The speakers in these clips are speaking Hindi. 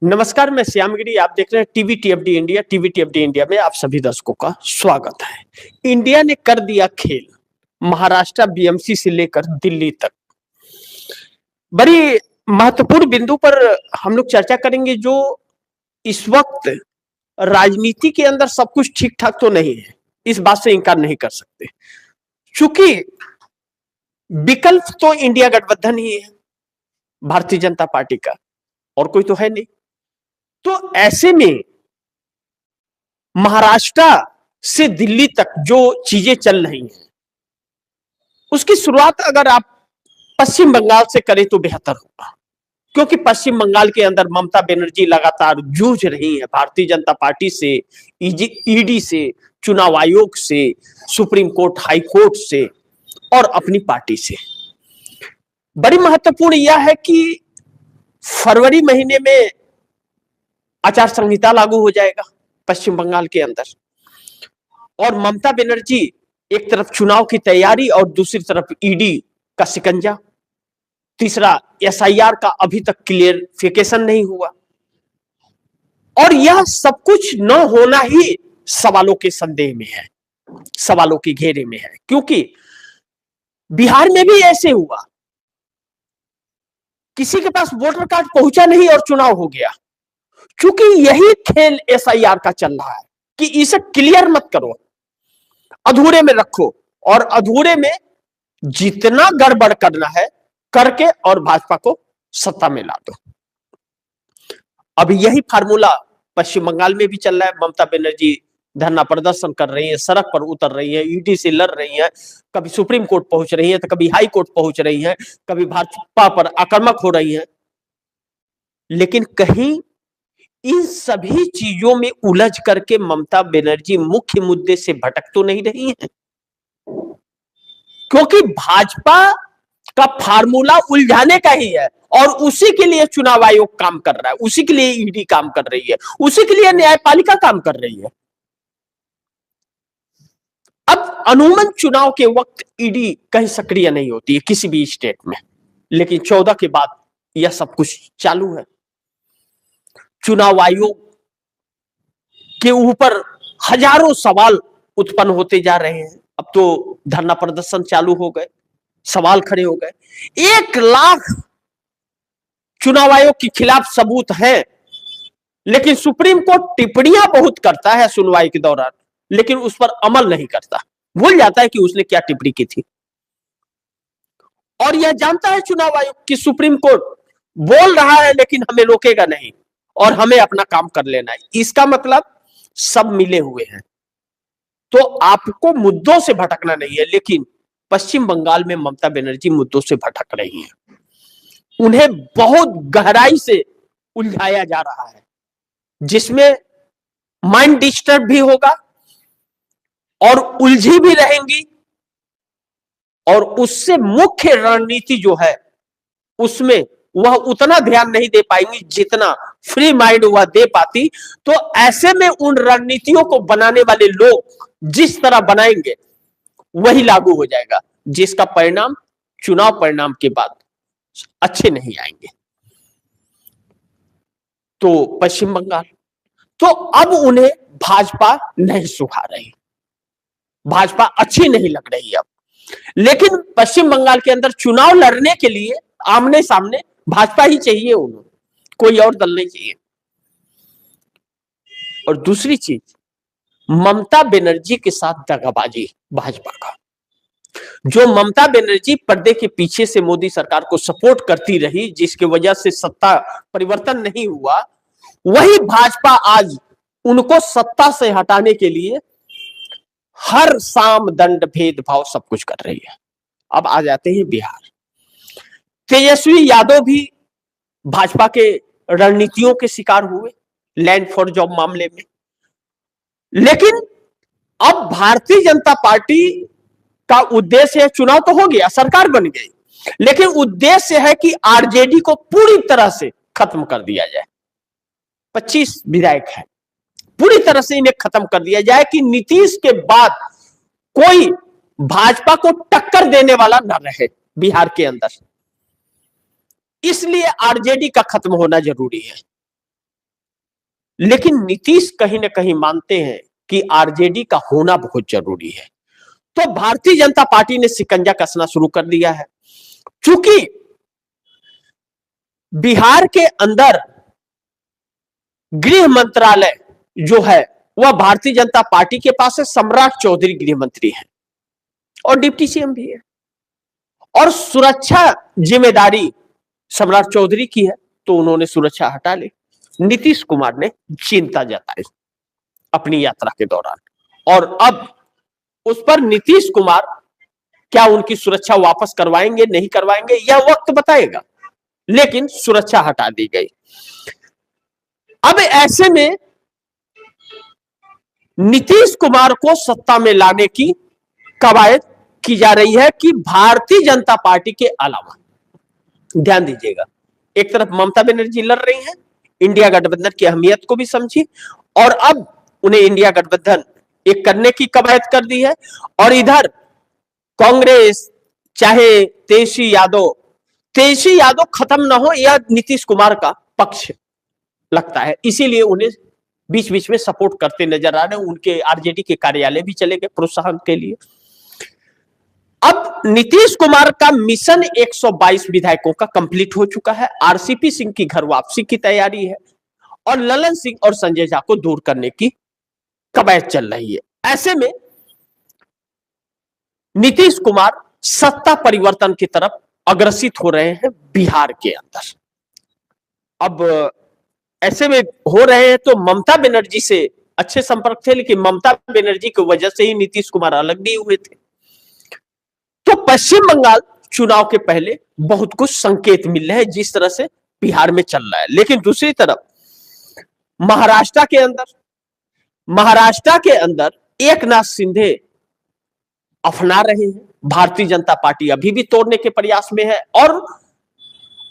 नमस्कार, मैं श्याम गिरी। आप देख रहे हैं टीवी टीएफडी इंडिया। टीवी टीएफडी इंडिया में आप सभी दर्शकों का स्वागत है। इंडिया ने कर दिया खेल, महाराष्ट्र बीएमसी से लेकर दिल्ली तक। बड़ी महत्वपूर्ण बिंदु पर हम लोग चर्चा करेंगे। जो इस वक्त राजनीति के अंदर सब कुछ ठीक ठाक तो नहीं है, इस बात से इनकार नहीं कर सकते, क्योंकि विकल्प तो इंडिया गठबंधन ही है, भारतीय जनता पार्टी का, और कोई तो है नहीं। तो ऐसे में महाराष्ट्र से दिल्ली तक जो चीजें चल रही हैं, उसकी शुरुआत अगर आप पश्चिम बंगाल से करें तो बेहतर होगा, क्योंकि पश्चिम बंगाल के अंदर ममता बनर्जी लगातार जूझ रही है भारतीय जनता पार्टी से, ईडी से, चुनाव आयोग से, सुप्रीम कोर्ट, हाई कोर्ट से और अपनी पार्टी से। बड़ी महत्वपूर्ण यह है कि फरवरी महीने में आचार संहिता लागू हो जाएगा पश्चिम बंगाल के अंदर, और ममता बनर्जी एक तरफ चुनाव की तैयारी और दूसरी तरफ ईडी का शिकंजा, तीसरा एसआईआर का अभी तक क्लियरिफिकेशन नहीं हुआ, और यह सब कुछ न होना ही सवालों के संदेह में है, सवालों के घेरे में है। क्योंकि बिहार में भी ऐसे हुआ, किसी के पास वोटर कार्ड पहुंचा नहीं और चुनाव हो गया, क्योंकि यही खेल एसआईआर का चल रहा है कि इसे क्लियर मत करो, अधूरे में रखो, और अधूरे में जितना गड़बड़ करना है करके और भाजपा को सत्ता में ला दो। अब यही फार्मूला पश्चिम बंगाल में भी चल रहा है। ममता बनर्जी धरना प्रदर्शन कर रही है, सड़क पर उतर रही है, ईडी से लड़ रही है, कभी सुप्रीम कोर्ट पहुंच रही है, तो कभी हाई कोर्ट पहुंच रही है, कभी भाजपा पर आक्रामक हो रही है। लेकिन कहीं इन सभी चीजों में उलझ करके ममता बनर्जी मुख्य मुद्दे से भटक तो नहीं रही है, क्योंकि भाजपा का फार्मूला उलझाने का ही है, और उसी के लिए चुनाव आयोग काम कर रहा है, उसी के लिए ईडी काम कर रही है, उसी के लिए न्यायपालिका काम कर रही है। अब अमूमन चुनाव के वक्त ईडी कहीं सक्रिय नहीं होती है किसी भी स्टेट में, लेकिन 14 के बाद यह सब कुछ चालू है। चुनाव आयोग के ऊपर हजारों सवाल उत्पन्न होते जा रहे हैं। अब तो धरना प्रदर्शन चालू हो गए, सवाल खड़े हो गए। 1 लाख चुनाव आयोग के खिलाफ सबूत है, लेकिन सुप्रीम कोर्ट टिप्पणियां बहुत करता है सुनवाई के दौरान, लेकिन उस पर अमल नहीं करता, भूल जाता है कि उसने क्या टिप्पणी की थी। और यह जानता है चुनाव आयोग कि सुप्रीम कोर्ट बोल रहा है लेकिन हमें रोकेगा नहीं, और हमें अपना काम कर लेना है। इसका मतलब सब मिले हुए हैं। तो आपको मुद्दों से भटकना नहीं है, लेकिन पश्चिम बंगाल में ममता बनर्जी मुद्दों से भटक रही हैं। उन्हें बहुत गहराई से उलझाया जा रहा है, जिसमें माइंड डिस्टर्ब भी होगा और उलझी भी रहेंगी, और उससे मुख्य रणनीति जो है उसमें वह उतना ध्यान नहीं दे पाएंगी जितना फ्री माइंड वह दे पाती। तो ऐसे में उन रणनीतियों को बनाने वाले लोग जिस तरह बनाएंगे वही लागू हो जाएगा, जिसका परिणाम चुनाव परिणाम के बाद अच्छे नहीं आएंगे। तो पश्चिम बंगाल, तो अब उन्हें भाजपा नहीं सुखा रही, भाजपा अच्छी नहीं लग रही अब। लेकिन पश्चिम बंगाल के अंदर चुनाव लड़ने के लिए आमने सामने भाजपा ही चाहिए, उन्हें कोई और दल नहीं चाहिए। और दूसरी चीज, ममता बनर्जी के साथ दगाबाजी भाजपा का। जो ममता बनर्जी पर्दे के पीछे से मोदी सरकार को सपोर्ट करती रही, जिसकी वजह से सत्ता परिवर्तन नहीं हुआ, वही भाजपा आज उनको सत्ता से हटाने के लिए हर साम दंड भेदभाव सब कुछ कर रही है। अब आ जाते हैं बिहार। तेजस्वी यादव भी भाजपा के रणनीतियों के शिकार हुए लैंड फॉर जॉब मामले में। लेकिन अब भारतीय जनता पार्टी का उद्देश्य है, चुनाव तो हो गया, सरकार बन गई, लेकिन उद्देश्य है कि आरजेडी को पूरी तरह से खत्म कर दिया जाए। 25 विधायक है, पूरी तरह से इन्हें खत्म कर दिया जाए कि नीतीश के बाद कोई भाजपा को टक्कर देने वाला न रहे बिहार के अंदर। इसलिए आरजेडी का खत्म होना जरूरी है। लेकिन नीतीश कहीं ना कहीं मानते हैं कि आरजेडी का होना बहुत जरूरी है। तो भारतीय जनता पार्टी ने शिकंजा कसना शुरू कर दिया है। चूंकि बिहार के अंदर गृह मंत्रालय जो है वह भारतीय जनता पार्टी के पास है, सम्राट चौधरी गृह मंत्री है और डिप्टी सीएम भी है, और सुरक्षा जिम्मेदारी सम्राट चौधरी की है, तो उन्होंने सुरक्षा हटा ली। नीतीश कुमार ने चिंता जताई अपनी यात्रा के दौरान, और अब उस पर नीतीश कुमार क्या उनकी सुरक्षा वापस करवाएंगे नहीं करवाएंगे यह वक्त बताएगा, लेकिन सुरक्षा हटा दी गई। अब ऐसे में नीतीश कुमार को सत्ता में लाने की कवायद की जा रही है कि भारतीय जनता पार्टी के अलावा, ध्यान दीजिएगा, एक तरफ ममता बनर्जी लड़ रही हैं, इंडिया गठबंधन की अहमियत को भी समझी और अब उन्हें इंडिया गठबंधन एक करने की कवायद कर दी है, और इधर कांग्रेस चाहे तेजस्वी यादव खत्म ना हो यह नीतीश कुमार का पक्ष लगता है, इसीलिए उन्हें बीच बीच में सपोर्ट करते नजर आ रहे हैं। उनके आरजेडी के कार्यालय भी चले गए प्रोत्साहन के लिए। अब नीतीश कुमार का मिशन 122 विधायकों का कंप्लीट हो चुका है, आरसीपी सिंह की घर वापसी की तैयारी है और ललन सिंह और संजय झा को दूर करने की कवायद चल रही है। ऐसे में नीतीश कुमार सत्ता परिवर्तन की तरफ अग्रसित हो रहे हैं बिहार के अंदर। अब ऐसे में हो रहे हैं तो ममता बनर्जी से अच्छे संपर्क थे, लेकिन ममता बनर्जी की वजह से ही नीतीश कुमार अलग नहीं हुए थे। तो पश्चिम बंगाल चुनाव के पहले बहुत कुछ संकेत मिल रहे हैं जिस तरह से बिहार में चल रहा है, लेकिन दूसरी तरफ महाराष्ट्र के अंदर एकनाथ शिंदे अफना रहे हैं। भारतीय जनता पार्टी अभी भी तोड़ने के प्रयास में है और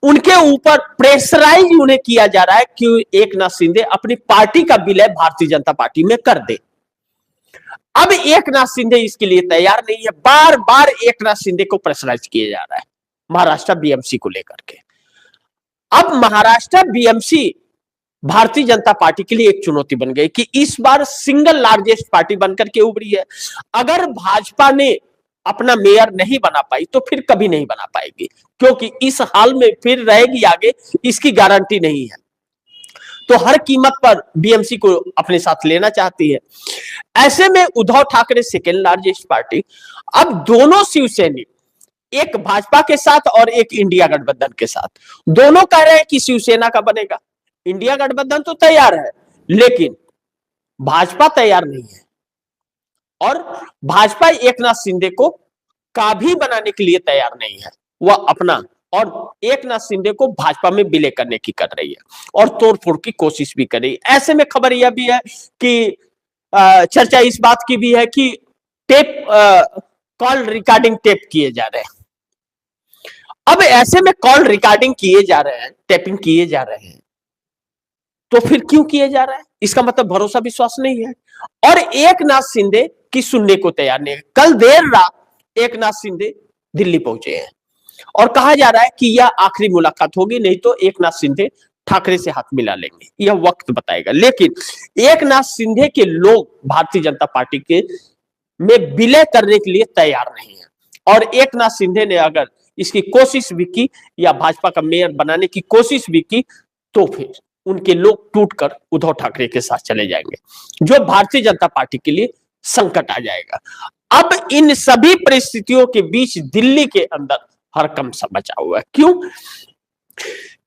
उनके ऊपर प्रेशराइज उन्हें किया जा रहा है कि एकनाथ शिंदे अपनी पार्टी का विलय भारतीय जनता पार्टी में कर दे। अब एकनाथ शिंदे इसके लिए तैयार नहीं है, बार बार एकनाथ शिंदे को प्रेशराइज किया जा रहा है महाराष्ट्र बीएमसी को लेकर के। अब महाराष्ट्र बीएमसी भारतीय जनता पार्टी के लिए एक चुनौती बन गई कि इस बार सिंगल लार्जेस्ट पार्टी बनकर के उभरी है। अगर भाजपा ने अपना मेयर नहीं बना पाई तो फिर कभी नहीं बना पाएगी, क्योंकि इस हाल में फिर रहेगी आगे इसकी गारंटी नहीं है। तो हर कीमत पर बीएमसी को अपने साथ लेना चाहती है। ऐसे में Uddhav Thackeray second largest party, अब दोनों शिवसैनिक, एक भाजपा के साथ और एक इंडिया गठबंधन के साथ, दोनों कह रहे हैं कि शिवसेना का बनेगा। इंडिया गठबंधन तो तैयार है लेकिन भाजपा तैयार नहीं है, और भाजपा एकनाथ शिंदे को का भी बनाने के लिए तैयार नहीं है। वह अपना और एकनाथ शिंदे को भाजपा में विलय करने की कर रही है और तोड़फोड़ की कोशिश भी कर रही है। ऐसे में खबर यह भी है कि चर्चा इस बात की भी है कि टेप कॉल रिकॉर्डिंग टेप किए जा रहे हैं। अब ऐसे में कॉल रिकॉर्डिंग किए जा रहे हैं, टेपिंग किए जा रहे हैं, तो फिर क्यों किए जा रहा है? इसका मतलब भरोसा विश्वास नहीं है और एकनाथ शिंदे की सुनने को तैयार नहीं है। कल देर रात एकनाथ शिंदे दिल्ली पहुंचे हैं और कहा जा रहा है कि यह आखिरी मुलाकात होगी, नहीं तो एकनाथ शिंदे ठाकरे से हाथ मिला लेंगे, यह वक्त बताएगा। लेकिन एकनाथ शिंदे के लोग भारतीय जनता पार्टी के में विलय करने के लिए तैयार नहीं है, और एकनाथ शिंदे ने अगर इसकी कोशिश भी की या भाजपा का मेयर बनाने की कोशिश भी की तो फिर उनके लोग टूटकर उद्धव ठाकरे के साथ चले जाएंगे, जो भारतीय जनता पार्टी के लिए संकट आ जाएगा। अब इन सभी परिस्थितियों के बीच दिल्ली के अंदर हरकंप सा बचा हुआ है। क्यों?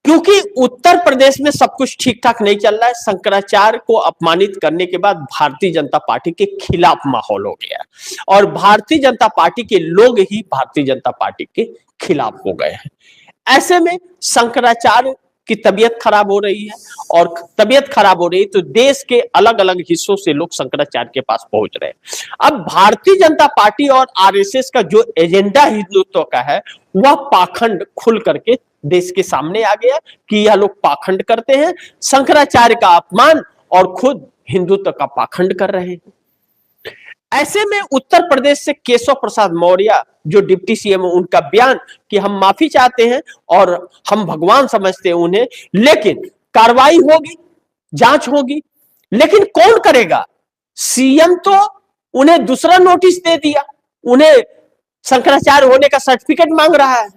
क्योंकि उत्तर प्रदेश में सब कुछ ठीक ठाक नहीं चल रहा है। शंकराचार्य को अपमानित करने के बाद भारतीय जनता पार्टी के खिलाफ माहौल हो गया और भारतीय जनता पार्टी के लोग ही भारतीय जनता पार्टी के खिलाफ हो गए हैं। ऐसे में शंकराचार्य की तबीयत खराब हो रही है और तबीयत खराब हो रही है तो देश के अलग अलग हिस्सों से लोग शंकराचार्य के पास पहुंच रहे हैं। अब भारतीय जनता पार्टी और आरएसएस का जो एजेंडा हिंदुत्व का है वह पाखंड खुल करके देश के सामने आ गया कि यह लोग पाखंड करते हैं, शंकराचार्य का अपमान और खुद हिंदुत्व का पाखंड कर रहे हैं। ऐसे में उत्तर प्रदेश से केशव प्रसाद मौर्य जो डिप्टी सीएम, उनका बयान कि हम माफी चाहते हैं और हम भगवान समझते हैं उन्हें, लेकिन कार्रवाई होगी जांच होगी, लेकिन कौन करेगा? सीएम तो उन्हें दूसरा नोटिस दे दिया, उन्हें शंकराचार्य होने का सर्टिफिकेट मांग रहा है।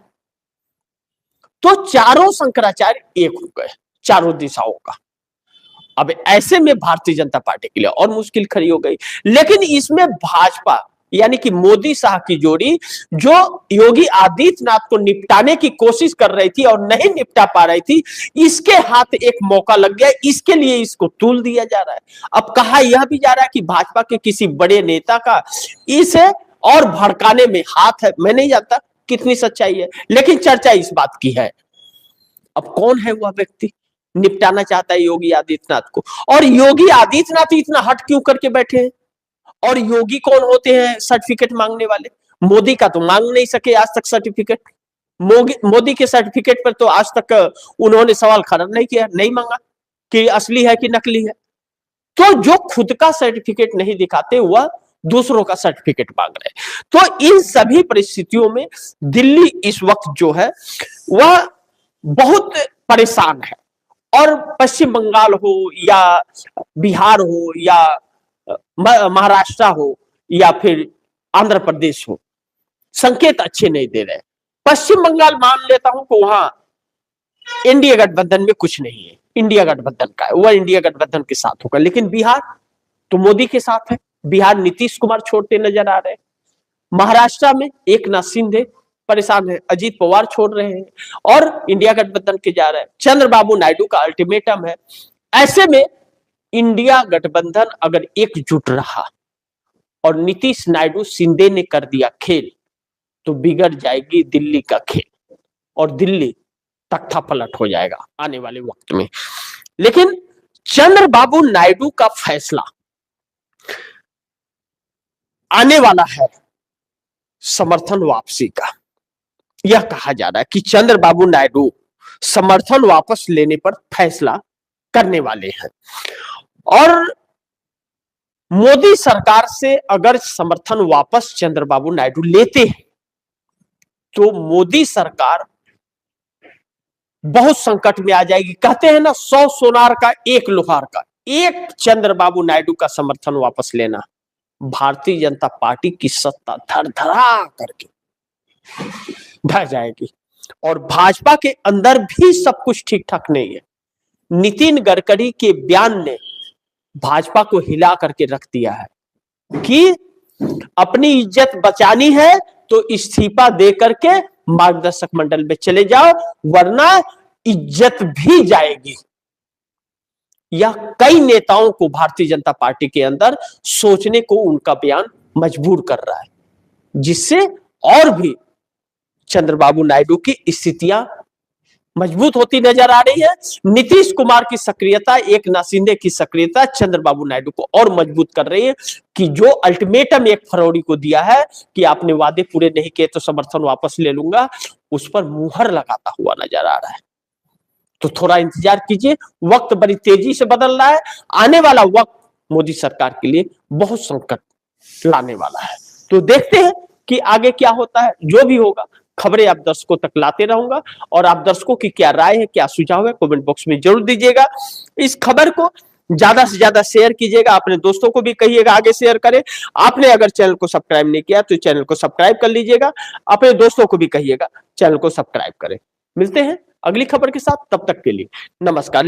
तो चारों शंकराचार्य एक हो गए, चारों दिशाओं का। अब ऐसे में भारतीय जनता पार्टी के लिए और मुश्किल खड़ी हो गई। लेकिन इसमें भाजपा यानी कि मोदी शाह की जोड़ी जो योगी आदित्यनाथ को निपटाने की कोशिश कर रही थी और नहीं निपटा पा रही थी, इसके हाथ एक मौका लग गया, इसके लिए इसको तूल दिया जा रहा है। अब कहा यह भी जा रहा है कि भाजपा के किसी बड़े नेता का इसे और भड़काने में हाथ है। मैं नहीं जानता कितनी सच्चाई है, लेकिन चर्चा इस बात की है। अब कौन है वह व्यक्ति निपटाना चाहता है योगी आदित्यनाथ को? और योगी आदित्यनाथ इतना हट क्यों करके बैठे हैं? और योगी कौन होते हैं सर्टिफिकेट मांगने वाले? मोदी का तो मांग नहीं सके आज तक सर्टिफिकेट। मोदी के सर्टिफिकेट पर तो आज तक उन्होंने सवाल खड़ा नहीं किया, नहीं मांगा कि असली है कि नकली है। तो जो खुद का सर्टिफिकेट नहीं दिखाते वह दूसरों का सर्टिफिकेट मांग रहे हैं। तो इन सभी परिस्थितियों में दिल्ली इस वक्त जो है वह बहुत परेशान है। और पश्चिम बंगाल हो या बिहार हो या महाराष्ट्र हो या फिर आंध्र प्रदेश हो, संकेत अच्छे नहीं दे रहे। पश्चिम बंगाल मान लेता हूं कि वहां एनडीए गठबंधन में कुछ नहीं है, इंडिया गठबंधन का है, वह इंडिया गठबंधन के साथ होगा। लेकिन बिहार तो मोदी के साथ है, बिहार नीतीश कुमार छोड़ते नजर आ रहे हैं। महाराष्ट्र में एकनाथ शिंदे परेशान है, अजीत पवार छोड़ रहे हैं और इंडिया गठबंधन के जा रहे हैं। चंद्रबाबू नायडू का अल्टीमेटम है। ऐसे में इंडिया गठबंधन अगर एकजुट रहा और नीतीश नायडू शिंदे ने कर दिया खेल, तो बिगड़ जाएगी दिल्ली का खेल और दिल्ली तख्ता पलट हो जाएगा आने वाले वक्त में। लेकिन चंद्रबाबू नायडू का फैसला आने वाला है समर्थन वापसी का। यह कहा जा रहा है कि चंद्रबाबू नायडू समर्थन वापस लेने पर फैसला करने वाले हैं। और मोदी सरकार से अगर समर्थन वापस चंद्रबाबू नायडू लेते हैं तो मोदी सरकार बहुत संकट में आ जाएगी। कहते हैं ना 100 सोनार का एक लोहार का। एक चंद्रबाबू नायडू का समर्थन वापस लेना भारतीय जनता पार्टी की सत्ता धर-धरा करके ढह जाएगी। और भाजपा के अंदर भी सब कुछ ठीक ठाक नहीं है। नितिन गडकरी के बयान ने भाजपा को हिला करके रख दिया है कि अपनी इज्जत बचानी है तो इस्तीफा दे करके मार्गदर्शक मंडल में चले जाओ, वरना इज्जत भी जाएगी। यह कई नेताओं को भारतीय जनता पार्टी के अंदर सोचने को उनका बयान मजबूर कर रहा है, जिससे और भी चंद्रबाबू नायडू की स्थितियां मजबूत होती नजर आ रही है। नीतीश कुमार की सक्रियता, एकनाथ शिंदे की सक्रियता चंद्रबाबू नायडू को और मजबूत कर रही है कि जो अल्टीमेटम 1 फरवरी को दिया है कि आपने वादे पूरे नहीं किए तो समर्थन वापस ले लूंगा, उस पर मुहर लगाता हुआ नजर आ रहा है। तो थोड़ा इंतजार कीजिए, वक्त बड़ी तेजी से बदल रहा है। आने वाला वक्त मोदी सरकार के लिए बहुत संकट लाने वाला है। तो देखते हैं कि आगे क्या होता है। जो भी होगा खबरें आप दर्शकों तक लाते रहूंगा और आप दर्शकों की क्या राय है, क्या सुझाव है, कमेंट बॉक्स में जरूर दीजिएगा। इस खबर को ज्यादा से ज्यादा शेयर कीजिएगा, अपने दोस्तों को भी कहिएगा आगे शेयर करें। आपने अगर चैनल को सब्सक्राइब नहीं किया तो चैनल को सब्सक्राइब कर लीजिएगा, अपने दोस्तों को भी कहिएगा चैनल को सब्सक्राइब करें। मिलते हैं अगली खबर के साथ, तब तक के लिए नमस्कार।